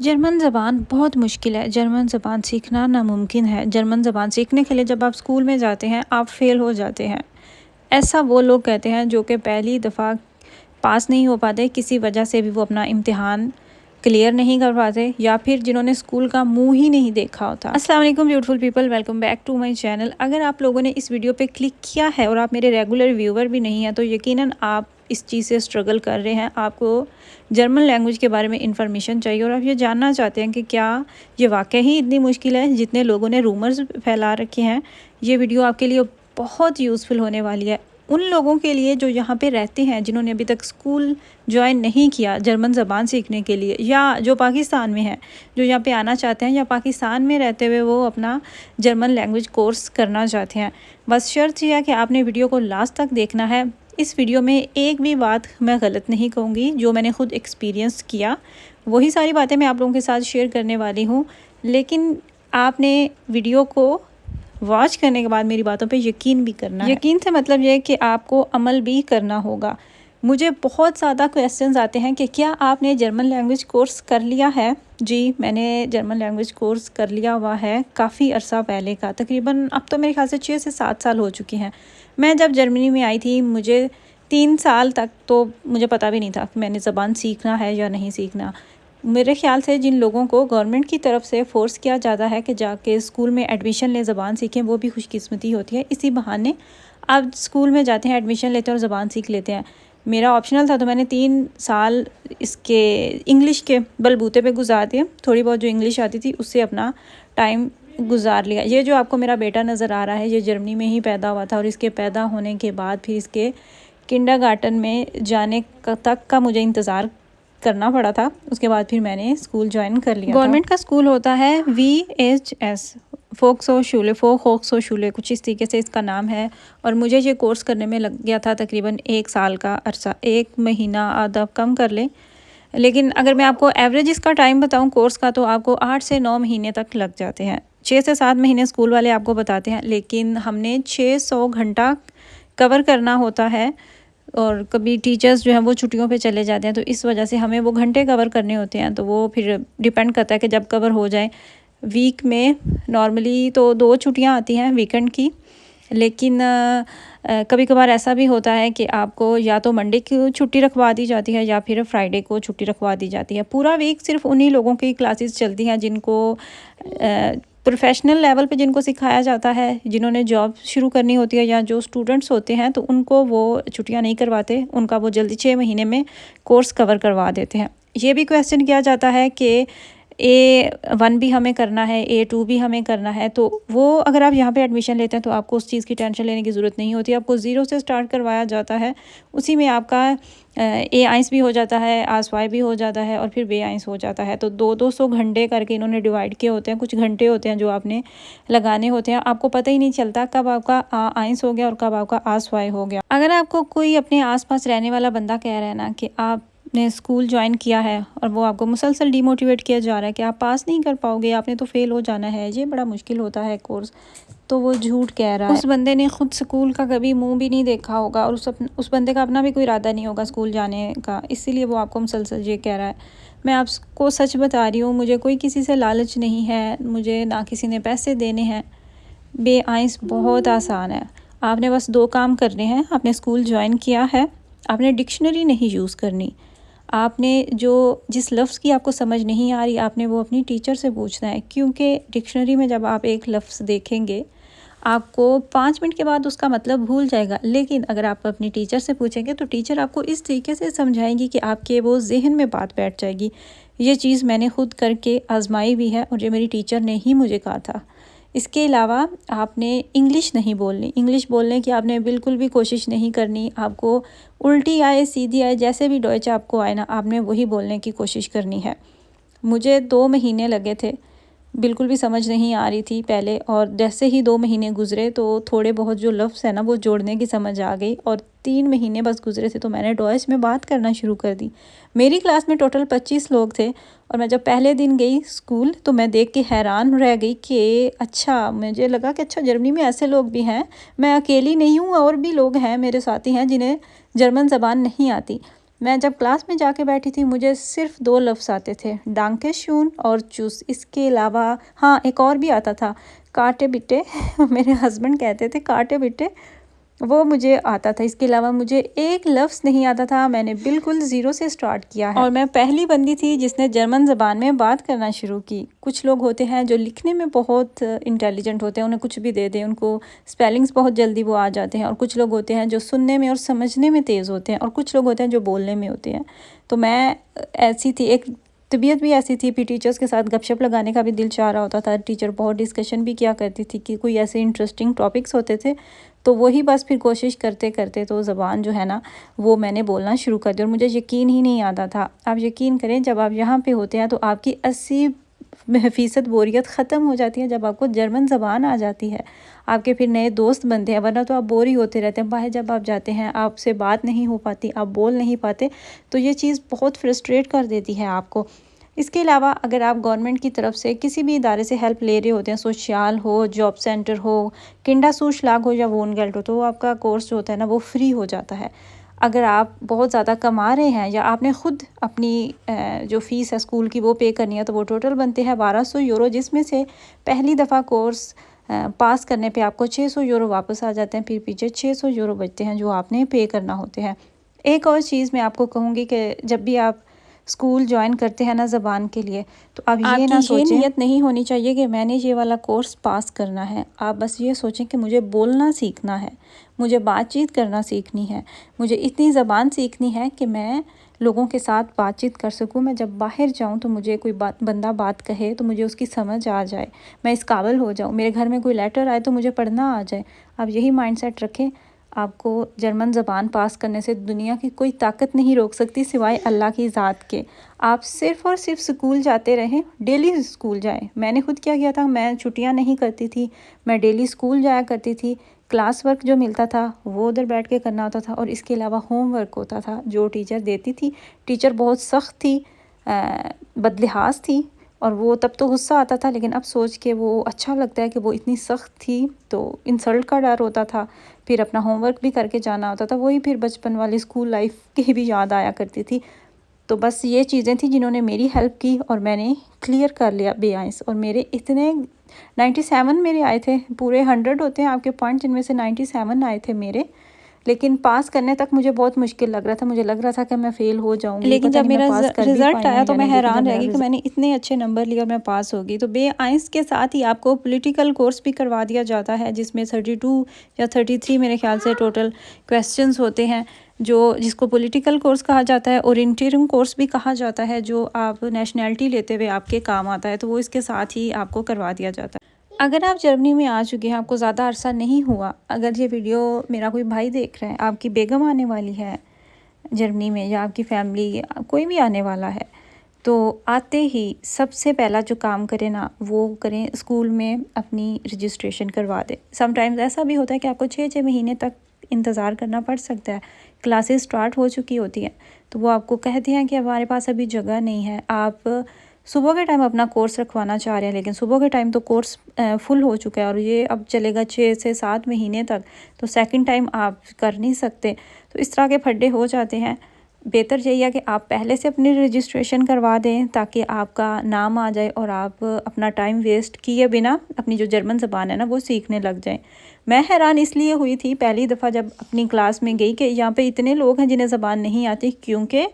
German ज़बान बहुत मुश्किल है। जर्मन ज़बान सीखना नामुमकिन है। जर्मन ज़बान सीखने के लिए जब आप स्कूल में जाते हैं आप फ़ेल हो जाते हैं। ऐसा वो लोग कहते हैं जो कि पहली दफ़ा पास नहीं हो पाते, किसी वजह से भी वो अपना इम्तिहान क्लियर नहीं कर पाते, या फिर जिन्होंने स्कूल का मुंह ही नहीं देखा होता। अस्सलाम वालेकुम beautiful people, welcome back to my channel. अगर आप लोगों ने इस वीडियो पे क्लिक किया है और आप मेरे रेगुलर व्यूवर भी नहीं हैं तो यकीनन आप इस चीज़ से स्ट्रगल कर रहे हैं। आपको जर्मन लैंग्वेज के बारे में इंफॉर्मेशन चाहिए और आप ये जानना चाहते हैं कि क्या ये वाकई ही इतनी मुश्किल है जितने लोगों ने रूमर्स फैला रखे हैं। ये वीडियो आपके लिए बहुत यूज़फुल होने वाली है उन लोगों के लिए जो यहाँ पे रहते हैं, जिन्होंने अभी तक स्कूल ज्वाइन नहीं किया जर्मन ज़बान सीखने के लिए, या जो पाकिस्तान में हैं जो यहाँ पे आना चाहते हैं, या पाकिस्तान में रहते हुए वो अपना जर्मन लैंग्वेज कोर्स करना चाहते हैं। बस शर्त यह है कि आपने वीडियो को लास्ट तक देखना है। इस वीडियो में एक भी बात मैं गलत नहीं कहूँगी, जो मैंने खुद एक्सपीरियंस किया वही सारी बातें मैं आप लोगों के साथ शेयर करने वाली हूँ। लेकिन आपने वीडियो को वॉच करने के बाद मेरी बातों पे यकीन भी करना है। यकीन से मतलब ये है कि आपको अमल भी करना होगा। मुझे बहुत ज़्यादा क्वेश्चंस आते हैं कि क्या आपने जर्मन लैंग्वेज कोर्स कर लिया है। जी, मैंने जर्मन लैंग्वेज कोर्स कर लिया हुआ है काफ़ी अरसा पहले का, तकरीबन अब तो मेरे ख्याल से 6 से 7 साल हो चुके हैं। मैं जब जर्मनी में आई थी मुझे 3 साल तक तो मुझे पता भी नहीं था कि मैंने ज़बान सीखना है या नहीं सीखना। मेरे ख़्याल से जिन लोगों को गवर्नमेंट की तरफ से फ़ोर्स किया जाता है कि जाके स्कूल में एडमिशन लें, ज़बान सीखें, वो भी खुशकिस्मती होती है। इसी बहाने आप स्कूल में जाते हैं, एडमिशन लेते हैं और ज़बान सीख लेते हैं। मेरा ऑप्शनल था तो मैंने 3 साल इसके इंग्लिश के बलबूते पे गुजार दिए। थोड़ी बहुत जो इंग्लिश आती थी उससे अपना टाइम गुजार लिया। ये जो आपको मेरा बेटा नज़र आ रहा है ये जर्मनी में ही पैदा हुआ था और इसके पैदा होने के बाद फिर इसके किंडरगार्टन में जाने तक का मुझे इंतज़ार करना पड़ा था। उसके बाद फिर मैंने स्कूल ज्वाइन कर लिया। गवर्नमेंट का स्कूल होता है VHS, फोक्सो शूले, कुछ इस तरीके से इसका नाम है। और मुझे ये कोर्स करने में लग गया था तकरीबन 1 साल का अरसा, 1 महीना आधा कम कर लें। लेकिन अगर मैं आपको एवरेज इसका टाइम बताऊं कोर्स का, तो आपको 8 से 9 महीने तक लग जाते हैं। 6 से 7 महीने स्कूल वाले आपको बताते हैं, लेकिन हमने 600 घंटा कवर करना होता है। और कभी टीचर्स जो हैं वो छुट्टियों पे चले जाते हैं, तो इस वजह से हमें वो घंटे कवर करने होते हैं। तो वो फिर डिपेंड करता है कि जब कवर हो जाए। वीक में नॉर्मली तो 2 छुट्टियां आती हैं वीकेंड की, लेकिन कभी कभार ऐसा भी होता है कि आपको या तो मंडे की छुट्टी रखवा दी जाती है या फिर फ्राइडे को छुट्टी रखवा दी जाती है। पूरा वीक सिर्फ उन्हीं लोगों की क्लासेस चलती हैं जिनको प्रोफेशनल लेवल पे जिनको सिखाया जाता है, जिन्होंने जॉब शुरू करनी होती है, या जो स्टूडेंट्स होते हैं तो उनको वो छुट्टियां नहीं करवाते। उनका वो जल्दी 6 महीने में कोर्स कवर करवा देते हैं। ये भी क्वेश्चन किया जाता है कि A1 भी हमें करना है, A2 भी हमें करना है, तो वो अगर आप यहाँ पे एडमिशन लेते हैं तो आपको उस चीज़ की टेंशन लेने की ज़रूरत नहीं होती। आपको ज़ीरो से स्टार्ट करवाया जाता है। उसी में आपका A1 भी हो जाता है, A2 भी हो जाता है और फिर B1 हो जाता है। तो 200 घंटे करके इन्होंने डिवाइड किए होते हैं। कुछ घंटे होते हैं जो आपने लगाने होते हैं। आपको पता ही नहीं चलता कब आपका A1 हो गया और कब आपका A2 हो गया। अगर आपको कोई अपने आसपास रहने वाला बंदा कह रहा है ना कि आपने स्कूल ज्वाइन किया है और वो आपको मुसलसल डिमोटिवेट किया जा रहा है कि आप पास नहीं कर पाओगे, आपने तो फेल हो जाना है, ये बड़ा मुश्किल होता है कोर्स, तो वो झूठ कह रहा है। उस बंदे ने खुद स्कूल का कभी मुंह भी नहीं देखा होगा और उस बंदे का अपना भी कोई इरादा नहीं होगा स्कूल जाने का, इसीलिए वो आपको मुसलसल ये कह रहा है। मैं आपको सच बता रही हूँ, मुझे कोई किसी से लालच नहीं है, मुझे ना किसी ने पैसे देने हैं। B1 बहुत आसान है। आपने बस 2 काम करने हैं। आपने स्कूल ज्वाइन किया है, आपने डिक्शनरी नहीं यूज़ करनी। आपने जो जिस लफ्ज़ की आपको समझ नहीं आ रही, आपने वो अपनी टीचर से पूछना है, क्योंकि डिक्शनरी में जब आप एक लफ्ज़ देखेंगे आपको 5 मिनट के बाद उसका मतलब भूल जाएगा। लेकिन अगर आप अपनी टीचर से पूछेंगे तो टीचर आपको इस तरीके से समझाएंगी कि आपके वो जहन में बात बैठ जाएगी। ये चीज़ मैंने खुद करके आजमाई भी है और ये मेरी टीचर ने ही मुझे कहा था। इसके अलावा आपने इंग्लिश नहीं बोलनी। इंग्लिश बोलने की आपने बिल्कुल भी कोशिश नहीं करनी। आपको उल्टी आए सीधी आए जैसे भी डॉइच आपको आए ना, आपने वही बोलने की कोशिश करनी है। मुझे 2 महीने लगे थे, बिल्कुल भी समझ नहीं आ रही थी पहले, और जैसे ही 2 महीने गुजरे तो थोड़े बहुत जो लफ्ज़ है ना वो जोड़ने की समझ आ गई। और 3 महीने बस गुजरे थे तो मैंने डॉइच में बात करना शुरू कर दी। मेरी क्लास में टोटल 25 लोग थे और मैं जब पहले दिन गई स्कूल तो मैं देख के हैरान रह गई कि अच्छा, मुझे लगा कि अच्छा जर्मनी में ऐसे लोग भी हैं, मैं अकेली नहीं हूँ, और भी लोग हैं मेरे साथी हैं जिन्हें जर्मन ज़बान नहीं आती। मैं जब क्लास में जाके बैठी थी मुझे सिर्फ 2 लफ्ज़ आते थे, डांके शून और चूस। इसके अलावा हाँ, एक और भी आता था, काटे बिट्टे मेरे हस्बैंड कहते थे काटे बिट्टे, वो मुझे आता था। इसके अलावा मुझे एक लफ्ज़ नहीं आता था। मैंने बिल्कुल ज़ीरो से स्टार्ट किया है और मैं पहली बंदी थी जिसने जर्मन ज़बान में बात करना शुरू की। कुछ लोग होते हैं जो लिखने में बहुत इंटेलिजेंट होते हैं, उन्हें कुछ भी दे दें उनको स्पेलिंग्स बहुत जल्दी वो आ जाते हैं, और कुछ लोग होते हैं जो सुनने में और समझने में तेज़ होते हैं, और कुछ लोग होते हैं जो बोलने में होते हैं। तो मैं ऐसी थी, एक तबीयत भी ऐसी थी, फिर टीचर्स के साथ गपशप लगाने का भी दिल चाह रहा होता था। टीचर बहुत डिस्कशन भी किया करती थी कि कोई ऐसे इंटरेस्टिंग टॉपिक्स होते थे, तो वही बस फिर कोशिश करते करते तो ज़बान जो है ना वो मैंने बोलना शुरू कर दिया, और मुझे यकीन ही नहीं आता था। आप यकीन करें, जब आप यहाँ पे होते हैं तो आपकी 80% बोरियत ख़त्म हो जाती है जब आपको जर्मन ज़बान आ जाती है। आपके फिर नए दोस्त बनते हैं, वरना तो आप बोर ही होते रहते हैं। बाहर जब आप जाते हैं आपसे बात नहीं हो पाती, आप बोल नहीं पाते, तो ये चीज़ बहुत फ्रस्ट्रेट कर देती है आपको। इसके अलावा अगर आप गवर्नमेंट की तरफ से किसी भी इदारे से हेल्प ले रहे होते हैं, सोशल हो, जॉब सेंटर हो, किंडरशूसलाग हो या वोनगेल्ट हो, तो वो आपका कोर्स जो होता है ना वो फ्री हो जाता है। अगर आप बहुत ज़्यादा कमा रहे हैं या आपने ख़ुद अपनी जो फ़ीस है स्कूल की वो पे करनी है, तो वो टोटल बनते हैं 1200 यूरो, जिसमें से पहली दफ़ा कोर्स पास करने पे आपको 600 यूरो वापस आ जाते हैं। फिर पीछे 600 यूरो बचते हैं जो आपने पे करना होते हैं। एक और चीज़ मैं आपको कहूँगी कि जब भी आप स्कूल ज्वाइन करते हैं ना ज़बान के लिए, तो आप ये ना सोचें, नियत नहीं होनी चाहिए कि मैंने ये वाला कोर्स पास करना है। आप बस ये सोचें कि मुझे बोलना सीखना है, मुझे बातचीत करना सीखनी है, मुझे इतनी ज़बान सीखनी है कि मैं लोगों के साथ बातचीत कर सकूं। मैं जब बाहर जाऊं तो मुझे कोई बंदा बात कहे तो मुझे उसकी समझ आ जाए, मैं इस काबिल हो जाऊं। मेरे घर में कोई लेटर आए तो मुझे पढ़ना आ जाए। आप यही माइंडसेट रखें। आपको जर्मन ज़बान पास करने से दुनिया की कोई ताकत नहीं रोक सकती सिवाय अल्लाह की ज़ात के। आप सिर्फ़ और सिर्फ स्कूल जाते रहें, डेली स्कूल जाएं। मैंने खुद क्या किया था, मैं छुट्टियां नहीं करती थी, मैं डेली स्कूल जाया करती थी। क्लास वर्क जो मिलता था वो उधर बैठ के करना होता था, और इसके अलावा होमवर्क होता था जो टीचर देती थी। टीचर बहुत सख्त थी, बदलिहाज थी, और वो तब तो गुस्सा आता था, लेकिन अब सोच के वो अच्छा लगता है कि वो इतनी सख्त थी। तो इंसल्ट का डर होता था, फिर अपना होमवर्क भी करके जाना होता था। वही फिर बचपन वाली स्कूल लाइफ की भी याद आया करती थी। तो बस ये चीज़ें थी जिन्होंने मेरी हेल्प की, और मैंने क्लियर कर लिया बेआइंस। और मेरे इतने 97 मेरे आए थे। पूरे 100 होते हैं आपके पॉइंट, जिनमें से 97 आए थे मेरे। लेकिन पास करने तक मुझे बहुत मुश्किल लग रहा था, मुझे लग रहा था कि मैं फ़ेल हो जाऊंगी। लेकिन जब मेरा रिज़ल्ट आया तो मैं हैरान रह गई कि मैंने इतने अच्छे नंबर लिए और मैं पास हो गई। तो बेआइंस के साथ ही आपको पॉलिटिकल कोर्स भी करवा दिया जाता है, जिसमें 32 या 33 मेरे ख्याल से टोटल क्वेश्चंस होते हैं, जिसको पॉलिटिकल कोर्स कहा जाता है। ओरिएंटेरिंग कोर्स भी कहा जाता है, जो आप नेशनैलिटी लेते हुए आपके काम आता है, तो वो इसके साथ ही आपको करवा दिया जाता है। अगर आप जर्मनी में आ चुके हैं, आपको ज़्यादा अरसा नहीं हुआ, अगर ये वीडियो मेरा कोई भाई देख रहा है, आपकी बेगम आने वाली है जर्मनी में, या आपकी फैमिली कोई भी आने वाला है, तो आते ही सबसे पहला जो काम करें ना वो करें, स्कूल में अपनी रजिस्ट्रेशन करवा दें। समटाइम्स ऐसा भी होता है कि आपको 6 महीने तक इंतज़ार करना पड़ सकता है। क्लासेस स्टार्ट हो चुकी होती हैं, तो वो आपको कहते हैं कि हमारे पास अभी जगह नहीं है। आप सुबह के टाइम अपना कोर्स रखवाना चाह रहे हैं, लेकिन सुबह के टाइम तो कोर्स फुल हो चुका है, और ये अब चलेगा 6 से 7 महीने तक, तो सेकंड टाइम आप कर नहीं सकते। तो इस तरह के फड्डे हो जाते हैं। बेहतर यही है कि आप पहले से अपनी रजिस्ट्रेशन करवा दें, ताकि आपका नाम आ जाए और आप अपना टाइम वेस्ट किए बिना अपनी जो जर्मन ज़बान है ना वो सीखने लग जाएं। मैं हैरान इसलिए हुई थी पहली दफ़ा जब अपनी क्लास में गई कि यहाँ पे इतने लोग हैं जिन्हें ज़बान नहीं आती, क्योंकि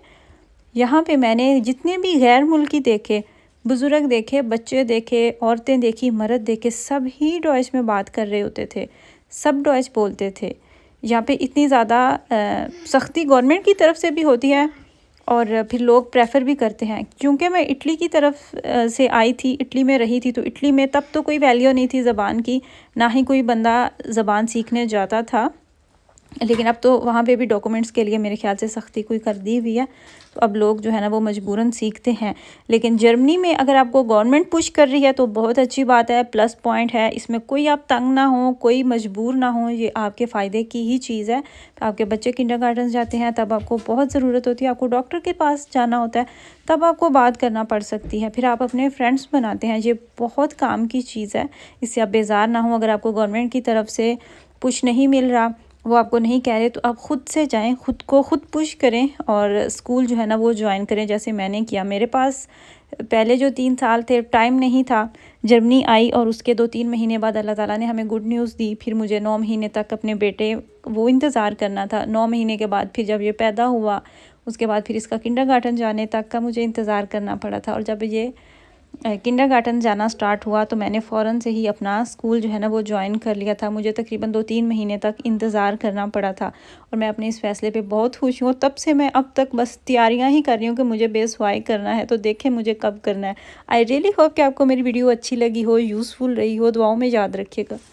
यहाँ पे मैंने जितने भी गैर मुल्की देखे, बुज़ुर्ग देखे, बच्चे देखे, औरतें देखी, मर्द देखे, सब ही डॉइच में बात कर रहे होते थे, सब डॉइच बोलते थे। यहाँ पे इतनी ज़्यादा सख्ती गवर्नमेंट की तरफ से भी होती है, और फिर लोग प्रेफर भी करते हैं। क्योंकि मैं इटली की तरफ से आई थी, इटली में रही थी, तो इटली में तब तो कोई वैल्यू नहीं थी ज़बान की, ना ही कोई बंदा ज़बान सीखने जाता था। लेकिन अब तो वहाँ पे भी डॉक्यूमेंट्स के लिए मेरे ख्याल से सख्ती कोई कर दी हुई है, तो अब लोग जो है ना वो मजबूरन सीखते हैं। लेकिन जर्मनी में अगर आपको गवर्नमेंट पुश कर रही है तो बहुत अच्छी बात है, प्लस पॉइंट है। इसमें कोई आप तंग ना हो, कोई मजबूर ना हो, ये आपके फ़ायदे की ही चीज़ है। तो आपके बच्चे किंडरगार्टन जाते हैं तब आपको बहुत ज़रूरत होती है, आपको डॉक्टर के पास जाना होता है तब आपको बात करना पड़ सकती है। फिर आप अपने फ्रेंड्स बनाते हैं, ये बहुत काम की चीज़ है। इससे आप बेजार ना हो। अगर आपको गवर्नमेंट की तरफ से पुश नहीं मिल रहा, वो आपको नहीं कह रहे तो आप ख़ुद से जाएं, ख़ुद को ख़ुद पुश करें और स्कूल जो है ना वो ज्वाइन करें, जैसे मैंने किया। मेरे पास पहले जो 3 साल थे टाइम नहीं था। जर्मनी आई और उसके 2-3 महीने बाद अल्लाह ताला ने हमें गुड न्यूज़ दी। फिर मुझे 9 महीने तक अपने बेटे वो इंतज़ार करना था। 9 महीने के बाद फिर जब ये पैदा हुआ उसके बाद फिर इसका किंडरगार्टन जाने तक का मुझे इंतज़ार करना पड़ा था। और जब ये किंडरगार्टन जाना स्टार्ट हुआ तो मैंने फ़ौरन से ही अपना स्कूल जो है ना वो ज्वाइन कर लिया था। मुझे तकरीबन 2-3 महीने तक इंतज़ार करना पड़ा था और मैं अपने इस फ़ैसले पे बहुत खुश हूँ। तब से मैं अब तक बस तैयारियां ही कर रही हूँ कि मुझे बेसवाई करना है, तो देखें मुझे कब करना है। आई रियली होप कि आपको मेरी वीडियो अच्छी लगी हो, यूज़फुल रही हो। दुआओं में याद रखिएगा।